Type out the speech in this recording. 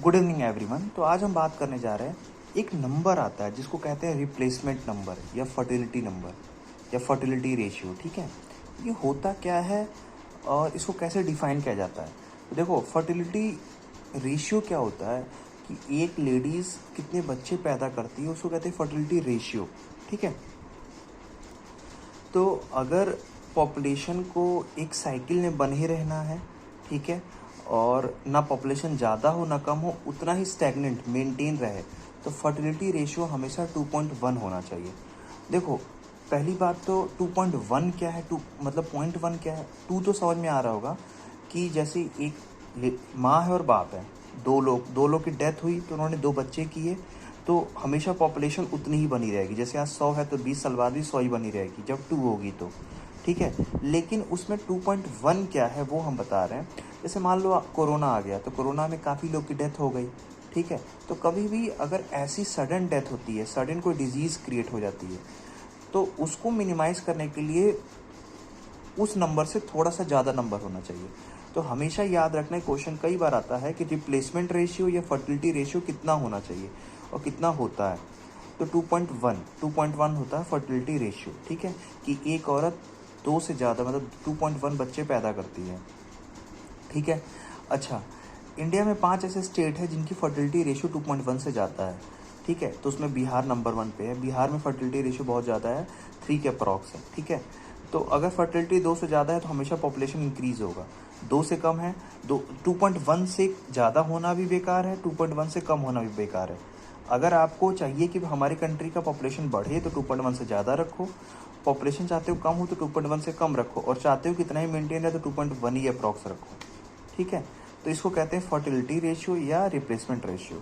Good evening everyone. तो आज हम बात करने जा रहे हैं, एक नंबर आता है जिसको कहते हैं रिप्लेसमेंट नंबर या फर्टिलिटी नंबर या फर्टिलिटी रेशियो। ठीक है, ये होता क्या है और इसको कैसे डिफाइन किया जाता है। तो देखो, फर्टिलिटी रेशियो क्या होता है कि एक लेडीज़ कितने बच्चे पैदा करती है उसको कहते हैं फर्टिलिटी रेशियो। ठीक है, तो अगर पॉपुलेशन को एक साइकिल में बने ही रहना है, ठीक है, और ना पॉपुलेशन ज़्यादा हो ना कम हो, उतना ही स्टैग्नेंट मेंटेन रहे, तो फर्टिलिटी रेशियो हमेशा 2.1 होना चाहिए। देखो, पहली बात तो 2.1 क्या है, मतलब 0.1 क्या है। टू तो समझ में आ रहा होगा कि जैसे एक माँ है और बाप है, दो लोग की डेथ हुई तो उन्होंने 2 बच्चे किए, तो हमेशा पॉपुलेशन उतनी ही बनी रहेगी। जैसे आज 100 है तो 20 साल बाद भी 100 ही बनी रहेगी जब 2 होगी तो। ठीक है, लेकिन उसमें 2.1 क्या है वो हम बता रहे हैं। जैसे मान लो कोरोना आ गया, तो कोरोना में काफ़ी लोग की डेथ हो गई। ठीक है, तो कभी भी अगर ऐसी सडन डेथ होती है, सडन कोई डिजीज़ क्रिएट हो जाती है, तो उसको मिनिमाइज़ करने के लिए उस नंबर से थोड़ा सा ज़्यादा नंबर होना चाहिए। तो हमेशा याद रखना, क्वेश्चन कई बार आता है कि रिप्लेसमेंट रेशियो या फर्टिलिटी रेशियो कितना होना चाहिए और कितना होता है। तो 2.1 होता है फर्टिलिटी रेशियो। ठीक है, कि एक औरत 2 से ज़्यादा मतलब 2.1 बच्चे पैदा करती है। ठीक है, अच्छा, इंडिया में 5 ऐसे स्टेट है जिनकी फर्टिलिटी रेशियो 2.1 से ज़्यादा है। ठीक है, तो उसमें बिहार नंबर 1 पे है। बिहार में फर्टिलिटी रेशियो बहुत ज़्यादा है, 3 के अप्रॉक्स है। ठीक है, तो अगर फर्टिलिटी 2 से ज़्यादा है तो हमेशा पॉपुलेशन इंक्रीज़ होगा। 2 से कम है, 2.1 से ज़्यादा होना भी बेकार है, 2.1 से कम होना भी बेकार है। अगर आपको चाहिए कि हमारी कंट्री का पॉपुलेशन बढ़े तो 2.1 से ज़्यादा रखो, पॉपुलेशन चाहते हो कम हो तो 2.1 से कम रखो, और चाहते हो कितना ही मेंटेन रहे तो 2.1 ही अप्रॉक्स रखो। ठीक है, तो इसको कहते हैं फर्टिलिटी रेशियो या रिप्लेसमेंट रेशियो।